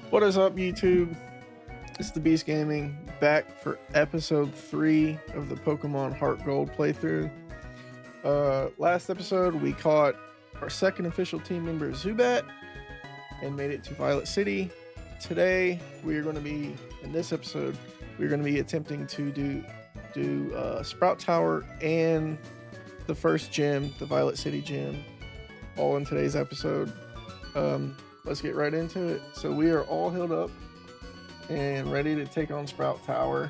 What is up, YouTube? It's the Beast Gaming back for episode 3 of the Pokemon Heartgold playthrough. Last episode we caught our second official team member, Zubat, and made it to Violet City. Today we are going to be, in this episode, we're going to be attempting to do Sprout Tower and the first gym, the Violet City gym, all in today's episode. Let's get right into it. So we are all healed up and ready to take on Sprout Tower.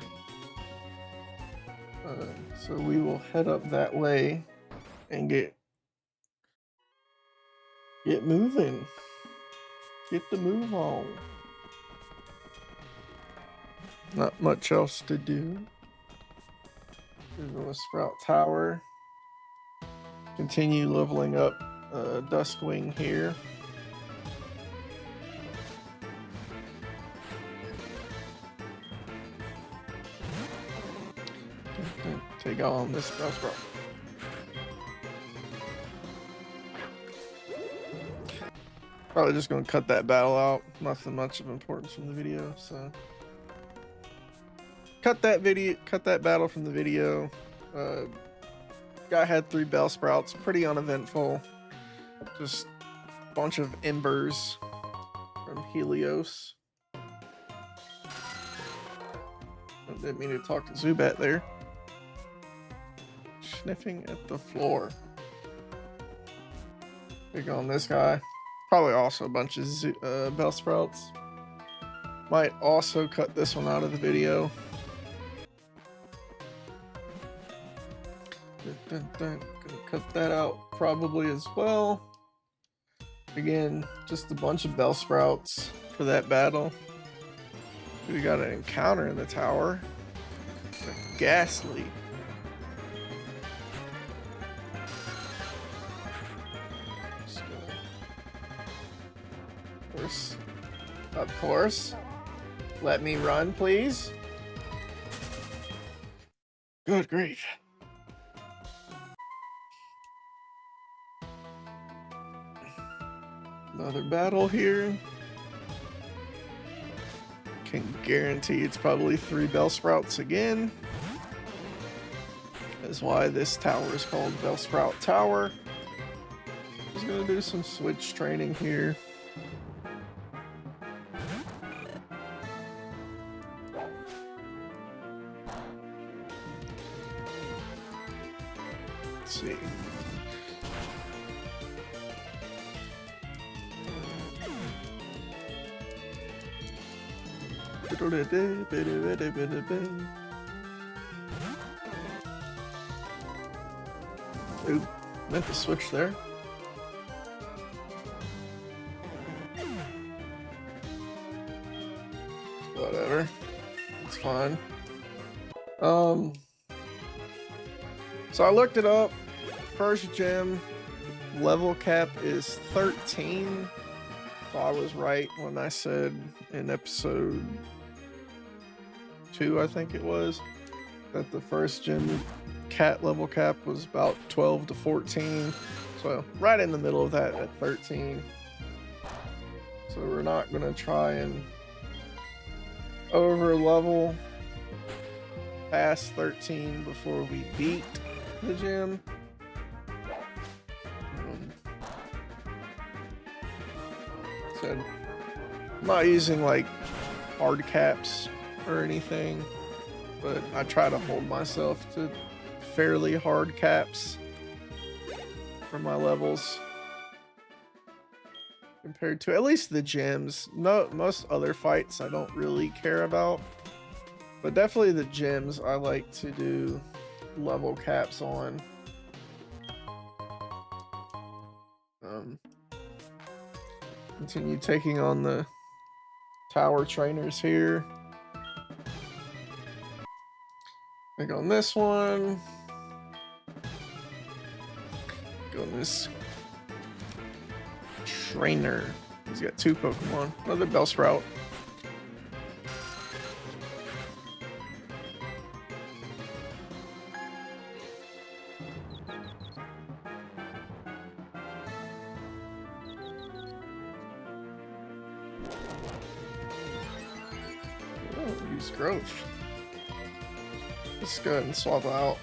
So we will head up that way and get moving. Get the move on. Not much else to do. We're going to Sprout Tower. Continue leveling up Duskwing here. Take on this Sprout. Probably just gonna cut that battle out. Nothing much of importance from the video, so cut that battle from the video. Guy had 3 Bellsprouts, pretty uneventful. Just a bunch of embers from Helios. I didn't mean to talk to Zubat there. Sniffing at the floor. Big on this guy. Probably also a bunch of Bellsprouts. Might also cut this one out of the video. Gonna cut that out probably as well. Again, just a bunch of Bellsprouts for that battle. We got an encounter in the tower. Ghastly. Of course. Let me run, please. Good grief. Another battle here. Can guarantee it's probably 3 Bellsprouts again. That's why this tower is called Bellsprout Tower. Just gonna do some switch training here. Let's see. Ooh, meant to switch there. Whatever. It's fine. So I looked it up. First gym level cap is 13. So I was right when I said in episode 2, I think it was, that the first gym level cap was about 12 to 14. So right in the middle of that at 13. So we're not going to try and over level past 13 before we beat the gym. So I'm not using like hard caps or anything, but I try to hold myself to fairly hard caps for my levels compared to at least the gyms. No, most other fights I don't really care about, but definitely the gyms I like to do level caps on. Continue taking on the tower trainers here. Click on this one. Go on this trainer. He's got 2 Pokemon. Another Bellsprout. Use growth. Let's go ahead and swap out.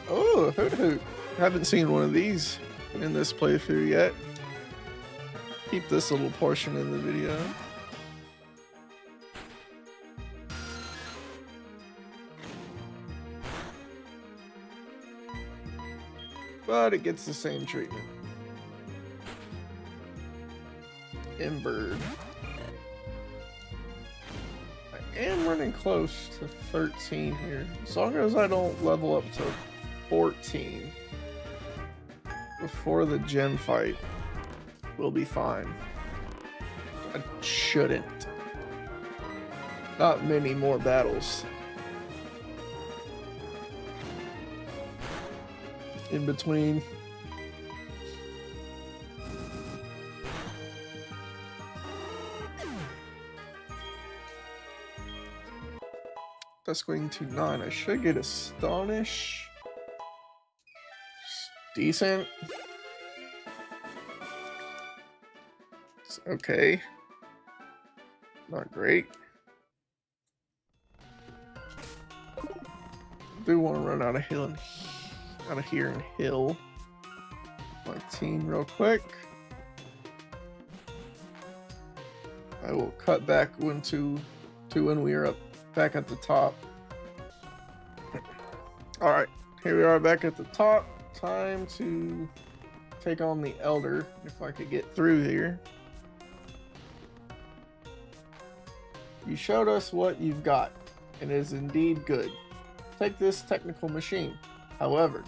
Oh, Hoot Hoot. Haven't seen one of these in this playthrough yet. Keep this little portion in the video. But it gets the same treatment. Embered. I am running close to 13 here. As long as I don't level up to 14 before the gym fight, we'll be fine. I shouldn't. Not many more battles in between. That's going to 9. I should get Astonish. Decent. It's okay. Not great. Do want to run out of here and heal my team real quick. I will cut back to when we are up back at the top. All right, here we are back at the top. Time to take on the Elder, if I could get through here. You showed us what you've got, and it is indeed good. Take this technical machine. However,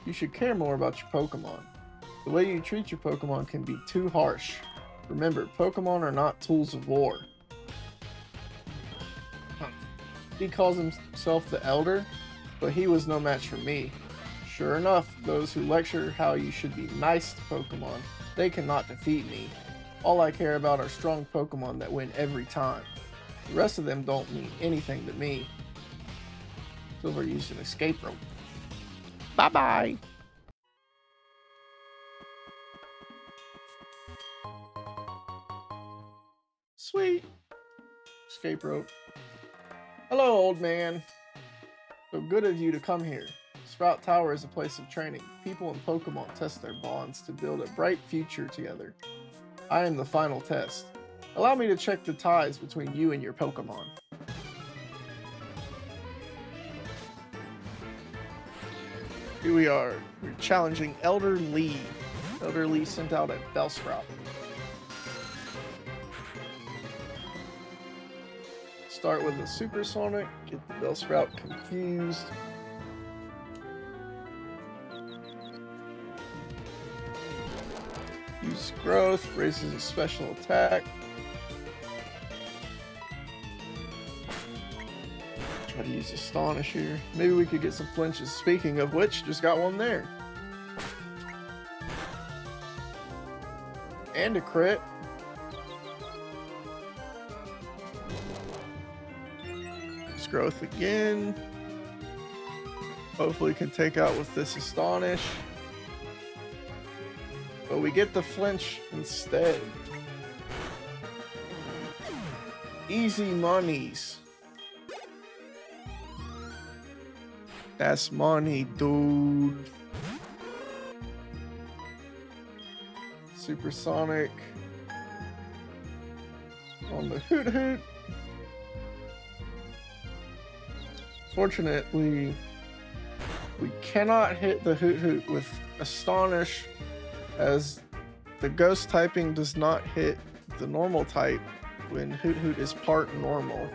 you should care more about your Pokemon. The way you treat your Pokemon can be too harsh. Remember, Pokemon are not tools of war. He calls himself the Elder, but he was no match for me. Sure enough, those who lecture how you should be nice to Pokemon, they cannot defeat me. All I care about are strong Pokemon that win every time. The rest of them don't mean anything to me. Silver used an escape rope. Bye-bye! Sweet! Escape rope. Hello, old man. So good of you to come here. Sprout Tower is a place of training. People and Pokemon test their bonds to build a bright future together. I am the final test. Allow me to check the ties between you and your Pokemon. Here we are. We're challenging Elder Lee. Elder Lee sent out a Bellsprout. Start with a Supersonic, get the Bellsprout confused. Use Growth, raises a special attack. Try to use Astonish here. Maybe we could get some flinches. Speaking of which, just got one there. And a crit. Growth again. Hopefully can take out with this Astonish. But we get the flinch instead. Easy monies. That's money, dude. Supersonic on the Hoot Hoot. Fortunately, we cannot hit the Hoot Hoot with Astonish, as the Ghost typing does not hit the normal type when Hoot Hoot is part normal.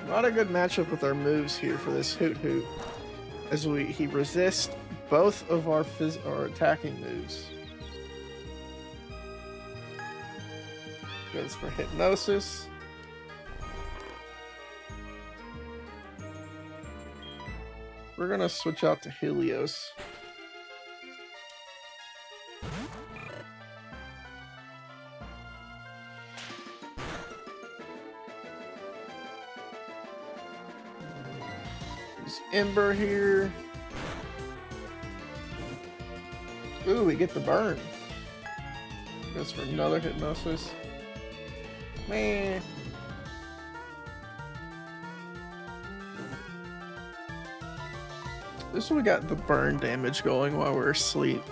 Not a good matchup with our moves here for this Hoot Hoot, as he resists both of our attacking moves. Goes for Hypnosis. We're gonna switch out to Helios. Ember here. Ooh, we get the burn. Goes for another hypnosis. Man. This one we got the burn damage going while we're asleep.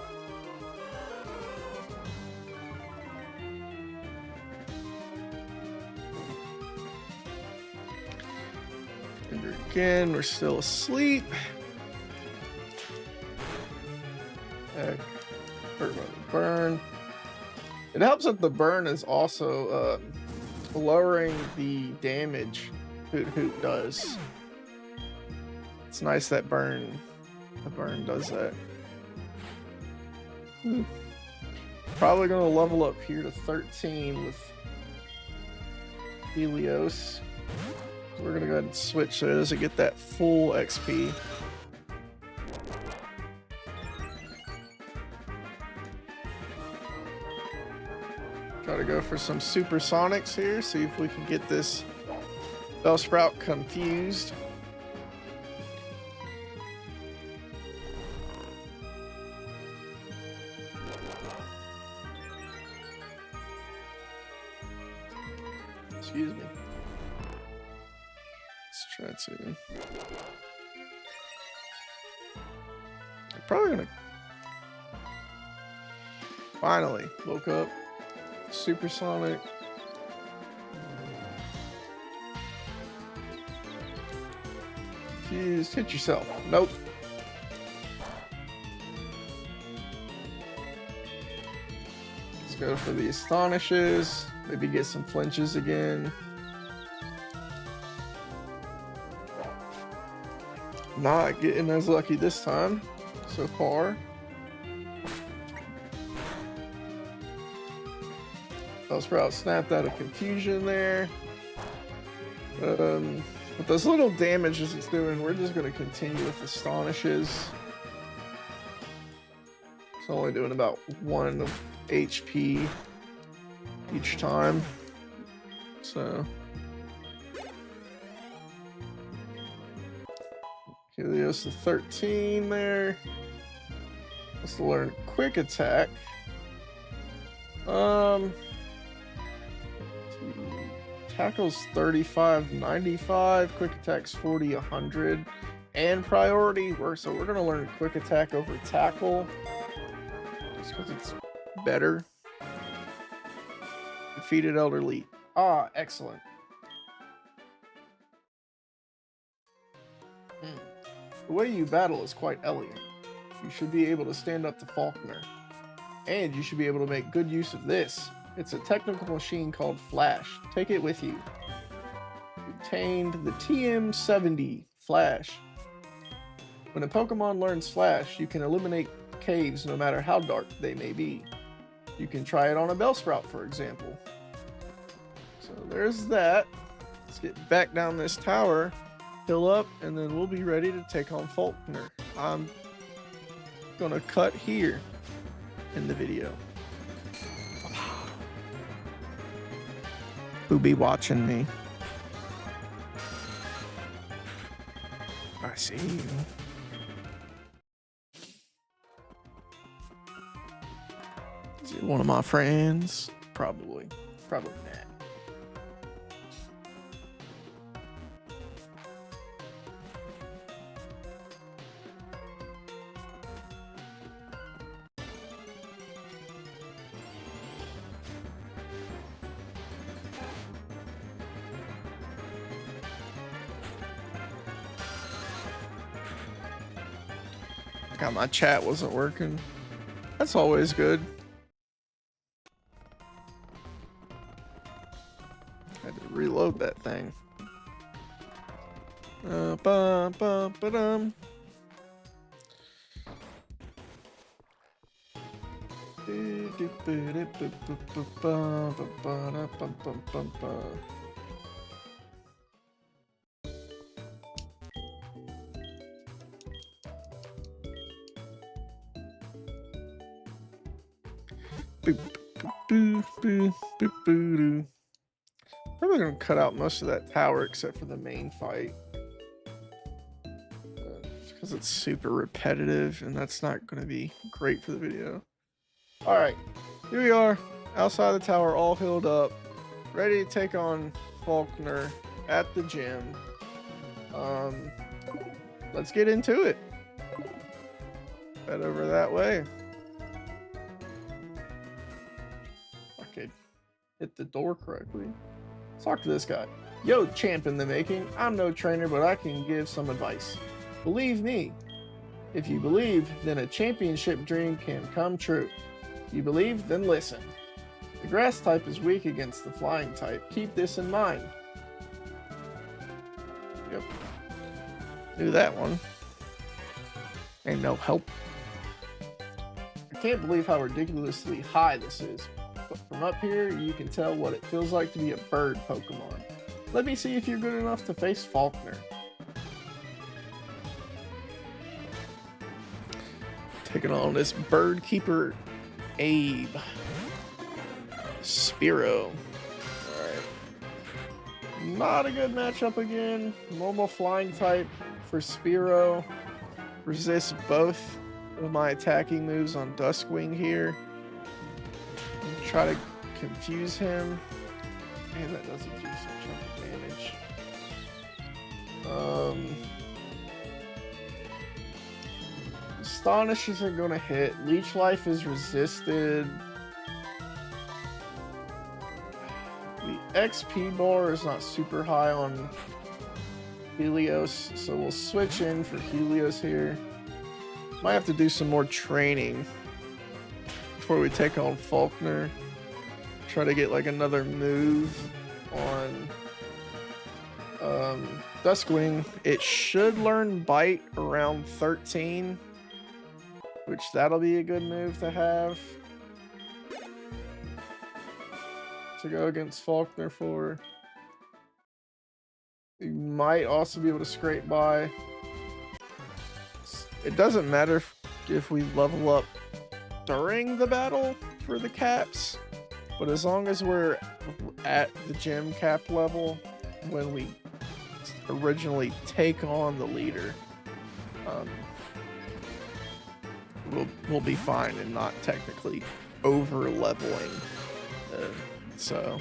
And again, we're still asleep. Burn. It helps that the burn is also lowering the damage Hoot Hoot does. It's nice that the burn does that. Probably gonna level up here to 13 with Helios. So we're gonna go ahead and switch so it doesn't get that full XP. Try to go for some supersonics here, see if we can get this Bellsprout confused. Excuse me. Let's try to. I'm probably gonna. Finally woke up. Supersonic. Just hit yourself. Nope. Let's go for the astonishes. Maybe get some flinches again. Not getting as lucky this time so far. Bellsprout snapped out of confusion there. With those little damages it's doing, we're just going to continue with astonishes. It's only doing about 1 HP each time. So Helios to 13 there. Let's learn quick attack. Tackle's 35, 95, quick attack's 40, 100, and priority. So we're gonna learn quick attack over tackle, just because it's better. Defeated elderly. Ah, excellent. The way you battle is quite elegant. You should be able to stand up to Faulkner, and you should be able to make good use of this. It's a technical machine called Flash. Take it with you. Obtained the TM70 Flash. When a Pokemon learns Flash, you can illuminate caves no matter how dark they may be. You can try it on a Bellsprout, for example. So there's that. Let's get back down this tower, heal up, and then we'll be ready to take on Faulkner. I'm gonna cut here in the video. Who be watching me? I see you. Is it one of my friends? Probably. Probably not. God, my chat wasn't working. That's always good. Had to reload that thing. Probably gonna cut out most of that tower except for the main fight. because it's super repetitive and that's not going to be great for the video. All right, here we are outside the tower, all healed up, ready to take on Faulkner at the gym. Let's get into it. Head over that way. Okay, hit the door correctly. Let's talk to this guy. Yo, champ in the making. I'm no trainer, but I can give some advice. Believe me. If you believe, then a championship dream can come true. If you believe, then listen. The grass type is weak against the flying type. Keep this in mind. Yep. Do that one. Ain't no help. I can't believe how ridiculously high this is. But from up here, you can tell what it feels like to be a bird Pokemon. Let me see if you're good enough to face Faulkner. Taking on this bird keeper, Abe. Spearow. Alright. Not a good matchup again. Normal flying type for Spearow. Resists both of my attacking moves on Duskwing here. Try to confuse him. Man, that doesn't do such damage. Astonish isn't going to hit. Leech Life is resisted. The XP bar is not super high on Helios, so we'll switch in for Helios here. Might have to do some more training before we take on Faulkner. Try to get like another move on Duskwing. It should learn Bite around 13, which that'll be a good move to have to go against Faulkner for. You might also be able to scrape by. It doesn't matter if we level up during the battle for the caps, but as long as we're at the gym cap level when we originally take on the leader, we'll be fine and not technically over leveling. So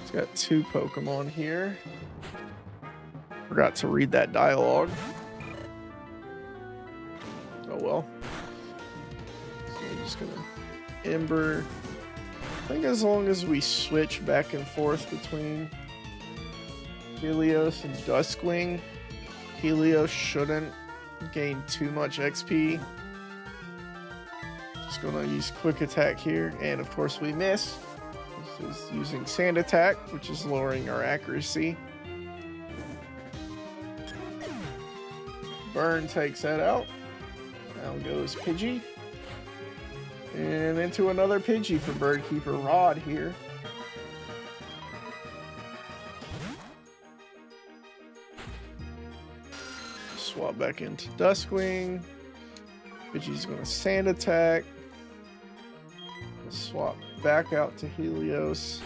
it's got 2 Pokemon here. Forgot to read that dialogue. Oh well. So I'm just gonna Ember. I think as long as we switch back and forth between Helios and Duskwing, Helios shouldn't gain too much XP. Just gonna use quick attack here, and of course we miss. This is using sand attack, which is lowering our accuracy. Burn takes that out. Down goes Pidgey. And into another Pidgey for Birdkeeper Rod here. Swap back into Duskwing. Pidgey's going to sand attack. Swap back out to Helios.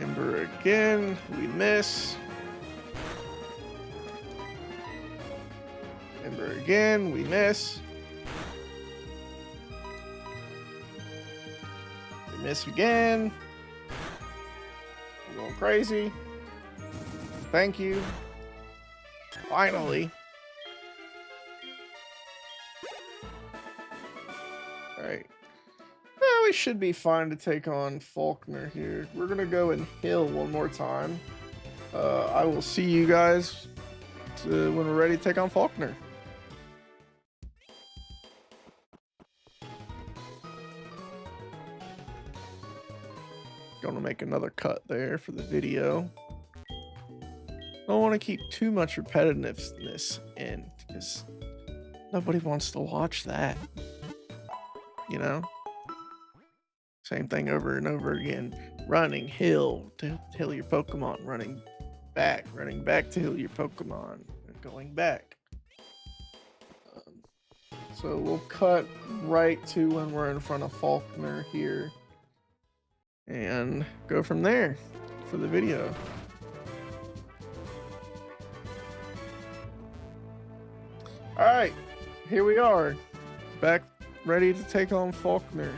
Ember again, we miss. Ember again, we miss. We miss again. I'm going crazy. Thank you. Finally. Alright. Well, we should be fine to take on Faulkner here. We're going to go and heal one more time. I will see you guys when we're ready to take on Faulkner. Going to make another cut there for the video. Don't want to keep too much repetitiveness in, because nobody wants to watch that. You know? Same thing over and over again. Running, heal, to heal your Pokemon. Running, back, running back to heal your Pokemon, and going back. So we'll cut right to when we're in front of Faulkner here and go from there for the video. All right, here we are, back ready to take on Faulkner.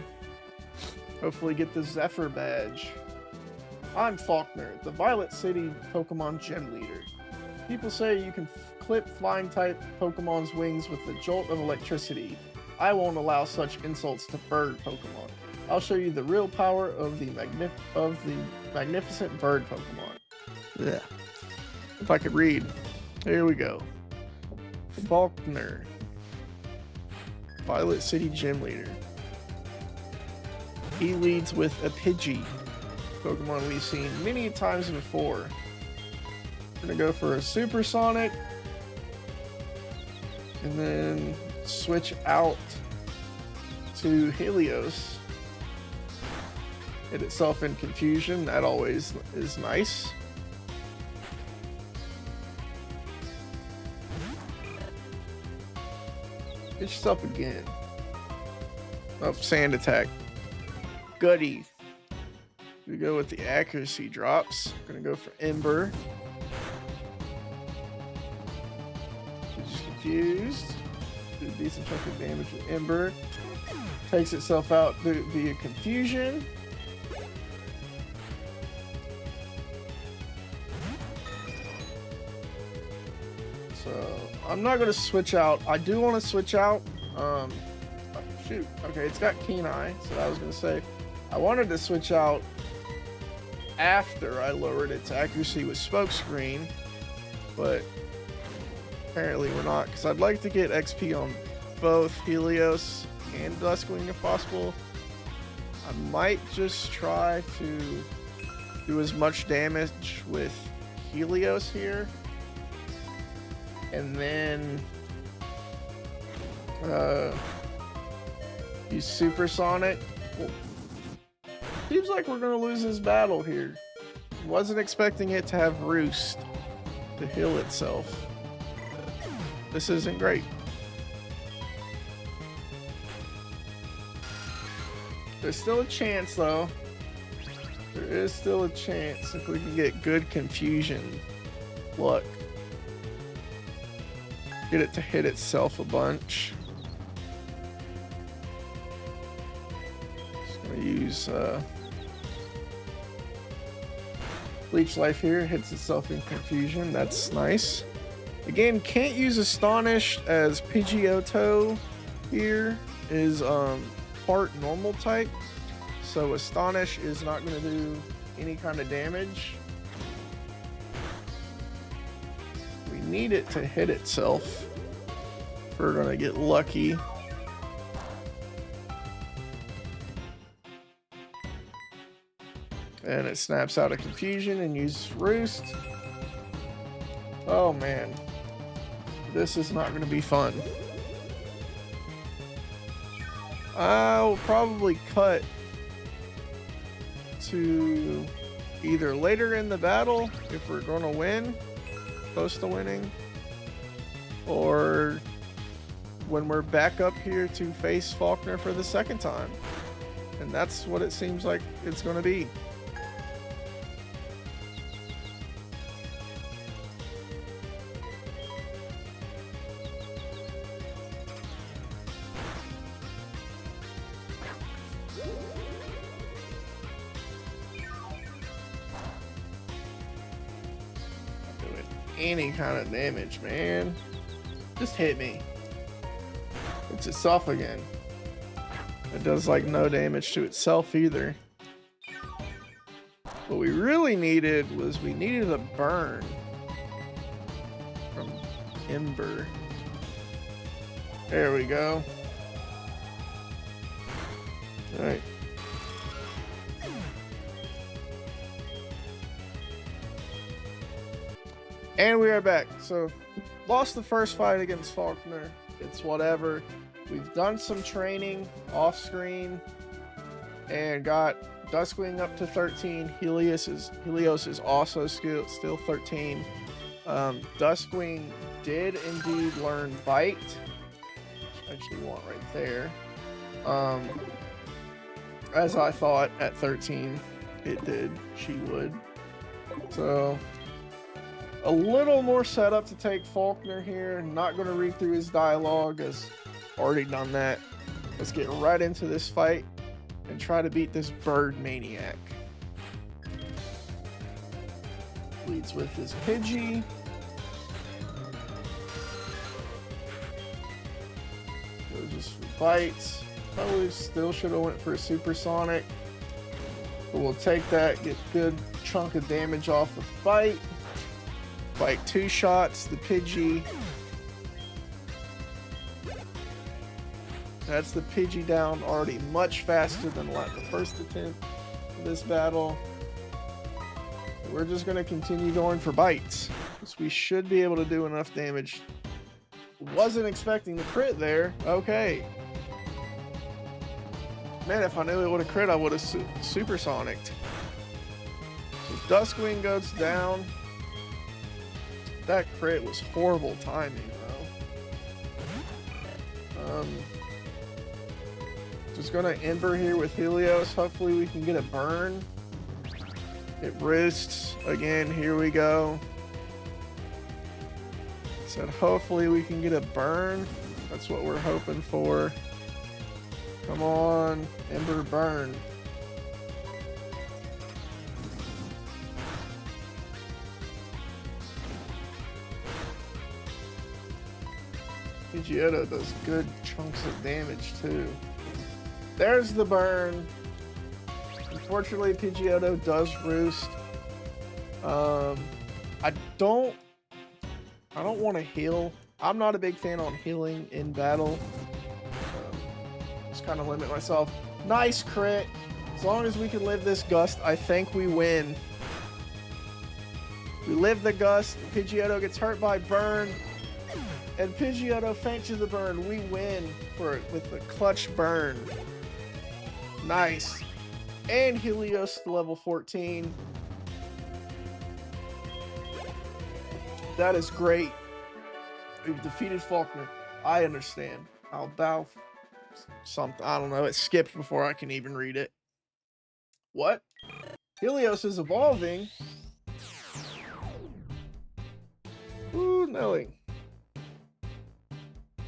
Hopefully get the Zephyr badge. I'm Faulkner, the Violet City Pokemon Gym Leader. People say you can clip flying type Pokemon's wings with the jolt of electricity. I won't allow such insults to bird Pokemon. I'll show you the real power of the magnificent bird Pokemon. Yeah. If I could read. Here we go. Faulkner, Violet City Gym Leader. He leads with a Pidgey, Pokemon we've seen many times before. We're gonna go for a Supersonic, and then switch out to Helios. Hit itself in Confusion, that always is nice. Hit yourself again. Oh, Sand Attack. Goody. We go with the accuracy drops. Gonna go for Ember. Just confused. Do a decent chunk of damage with Ember. Takes itself out via Confusion. So I'm not gonna switch out. I do want to switch out. Shoot. Okay, it's got Keen Eye, so I was gonna say I wanted to switch out after I lowered its accuracy with Smokescreen, but apparently we're not, because I'd like to get XP on both Helios and Duskwing if possible. I might just try to do as much damage with Helios here, and then use Supersonic. Well, seems like we're gonna lose this battle here. Wasn't expecting it to have Roost to heal itself. This isn't great. There's still a chance though. There is still a chance if we can get good Confusion luck. Get it to hit itself a bunch. Just gonna use Leech Life here, hits itself in Confusion. That's nice. Again, can't use Astonish as Pidgeotto here is part normal type, so Astonish is not going to do any kind of damage. We need it to hit itself. We're going to get lucky. And it snaps out of Confusion and uses Roost. Oh man, this is not going to be fun. I'll probably cut to either later in the battle if we're going to win, close to winning, or when we're back up here to face Faulkner for the second time. And that's what it seems like it's going to be. Any kind of damage, man. Just hit me. It's itself again. It does like no damage to itself either. What we really needed was we needed a burn from Ember. There we go. All right. And we are back. So, lost the first fight against Faulkner. It's whatever. We've done some training off screen and got Duskwing up to 13. Helios is also still 13. Duskwing did indeed learn Bite. Actually want right there. As I thought at 13 it did. She would. So a little more setup to take Faulkner here. Not going to read through his dialogue as already done that. Let's get right into this fight and try to beat this bird maniac. Leads with his Pidgey. Goes just for bites. Probably still should have went for a supersonic. But we'll take that, get a good chunk of damage off with Bite. Bite 2 shots, the Pidgey. That's the Pidgey down already much faster than the first attempt in this battle. We're just going to continue going for bites, because we should be able to do enough damage. Wasn't expecting the crit there. Okay. Man, if I knew it would have crit, I would have supersonicked. So Duskwing goes down. That crit was horrible timing, though. Just gonna Ember here with Helios. Hopefully we can get a burn. It wrists again. Here we go. Said hopefully we can get a burn. That's what we're hoping for. Come on, Ember burn. Pidgeotto does good chunks of damage too. There's the burn. Unfortunately, Pidgeotto does roost. I don't want to heal. I'm not a big fan on healing in battle. Just kind of limit myself. Nice crit. As long as we can live this gust, I think we win. We live the gust. Pidgeotto gets hurt by burn. And Pidgeotto faints to the burn. We win with the clutch burn. Nice. And Helios to level 14. That is great. We've defeated Faulkner. I understand. I'll bow something. I don't know. It skipped before I can even read it. What? Helios is evolving. Ooh, Nelly.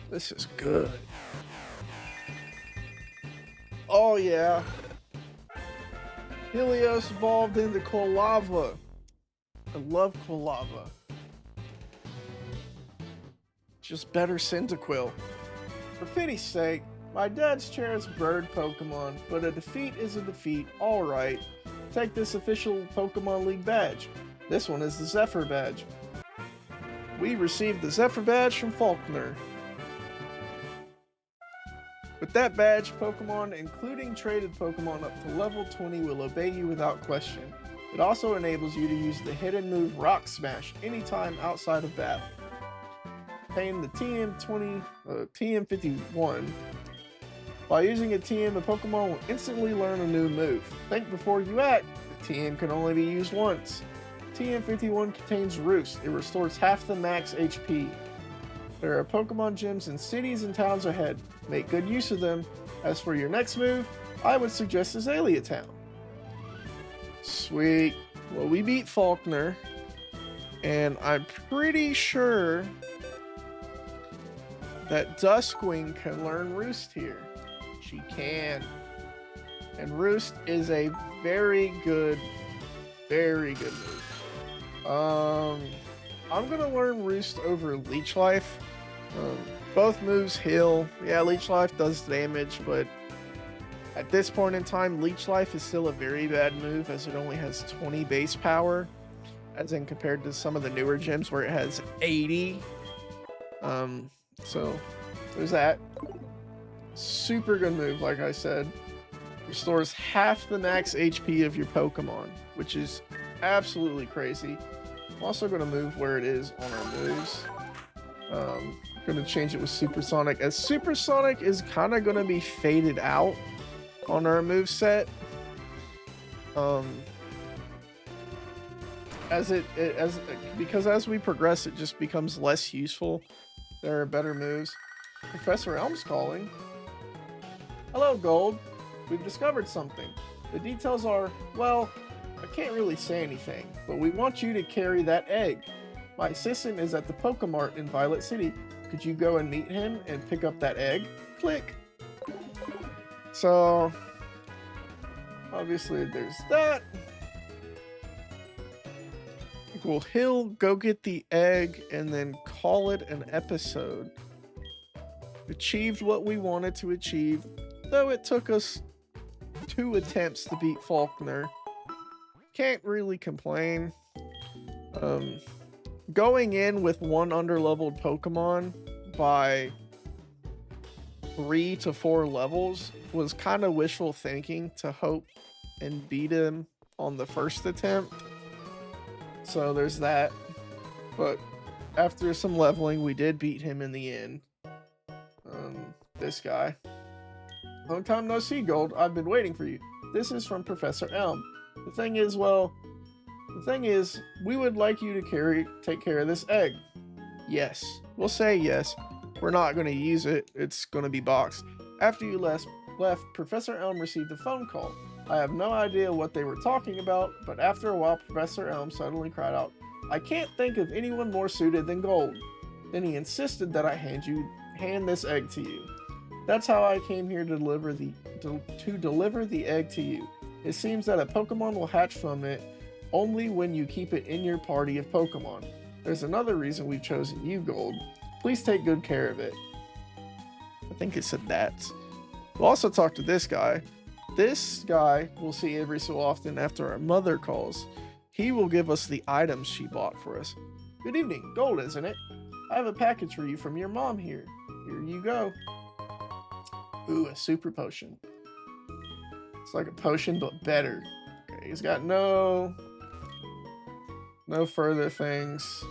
This is good. Oh, yeah. Helios evolved into Quilava. I love Quilava. Just better Cyndaquil. For pity's sake, my dad's cherished bird Pokemon, but a defeat is a defeat. Alright. Take this official Pokemon League badge. This one is the Zephyr badge. We received the Zephyr badge from Faulkner. With that badge, Pokemon, including traded Pokemon up to level 20, will obey you without question. It also enables you to use the hidden move Rock Smash anytime outside of battle. Obtain the TM51. By using a TM, a Pokemon will instantly learn a new move. Think before you act. The TM can only be used once. TM51 contains Roost. It restores half the max HP. There are Pokemon gyms in cities and towns ahead. Make good use of them. As for your next move, I would suggest Azalea Town. Sweet. Well, we beat Faulkner, and I'm pretty sure that Duskwing can learn Roost here. She can. And Roost is a very good move. I'm gonna learn Roost over Leech Life. Both moves heal. Yeah, Leech Life does damage, but at this point in time, Leech Life is still a very bad move as it only has 20 base power, as in compared to some of the newer gyms where it has 80. So there's that. Super good move, like I said. Restores half the max HP of your Pokemon, which is absolutely crazy. I'm also going to move where it is on our moves. Going to change it with Supersonic, as Supersonic is kind of going to be faded out on our move set. Because as we progress, it just becomes less useful. There are better moves. Professor Elm's calling. Hello, Gold. We've discovered something. The details are, well, I can't really say anything, but we want you to carry that egg. My assistant is at the Pokemart in Violet City. Could you go and meet him and pick up that egg? Click. So, obviously there's that. Well, he'll go get the egg and then call it an episode. Achieved what we wanted to achieve, though it took us 2 attempts to beat Faulkner. Can't really complain. Going in with 1 underleveled Pokemon by 3 to 4 levels was kind of wishful thinking to hope and beat him on the first attempt. So there's that. But after some leveling, we did beat him in the end. This guy. Long time no see, Gold. I've been waiting for you. This is from Professor Elm. The thing is, we would like you to take care of this egg. Yes. We'll say yes. We're not going to use it. It's going to be boxed. After you left, Professor Elm received a phone call. I have no idea what they were talking about, but after a while, Professor Elm suddenly cried out, I can't think of anyone more suited than Gold. Then he insisted that I hand this egg to you. That's how I came here to deliver the egg to you. It seems that a Pokemon will hatch from it only when you keep it in your party of Pokemon. There's another reason we've chosen you, Gold. Please take good care of it. I think it said that. We'll also talk to this guy. This guy we'll see every so often after our mother calls. He will give us the items she bought for us. Good evening, Gold, isn't it? I have a package for you from your mom here. Here you go. Ooh, a super potion. It's like a potion, but better. Okay, he's got no further things.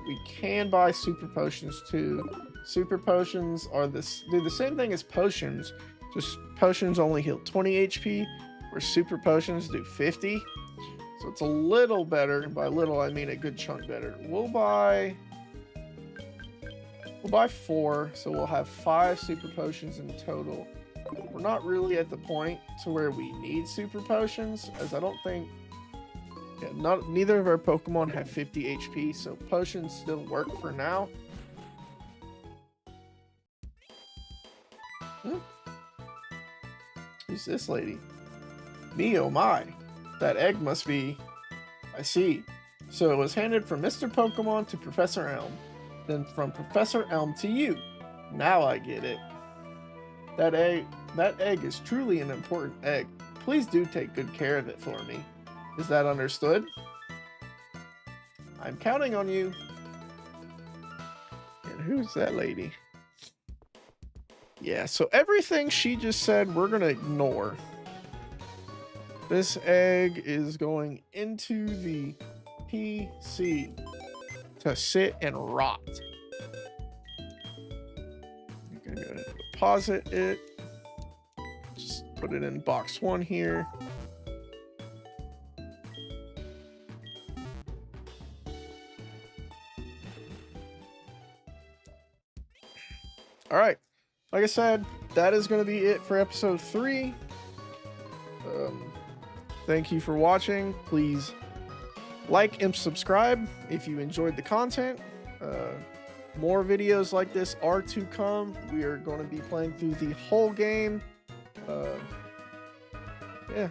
We can buy super potions too. Super potions do the same thing as potions. Just potions only heal 20 HP, where super potions do 50. So it's a little better. And by little, I mean a good chunk better. We'll buy 4, so we'll have 5 super potions in total. We're not really at the point to where we need super potions, as I don't think neither of our Pokemon have 50 HP, so potions still work for now. Who's this lady? Me, oh my. That egg must be... I see. So it was handed from Mr. Pokemon to Professor Elm. Then from Professor Elm to you. Now I get it. That egg is truly an important egg. Please do take good care of it for me. Is that understood? I'm counting on you. And who's that lady? Yeah, so everything she just said, we're gonna ignore. This egg is going into the PC to sit and rot. I'm gonna deposit it. Just put it in box 1 here. All right. Like I said, that is going to be it for episode 3. Thank you for watching. Please like and subscribe if you enjoyed the content. More videos like this are to come. We are going to be playing through the whole game. Yeah.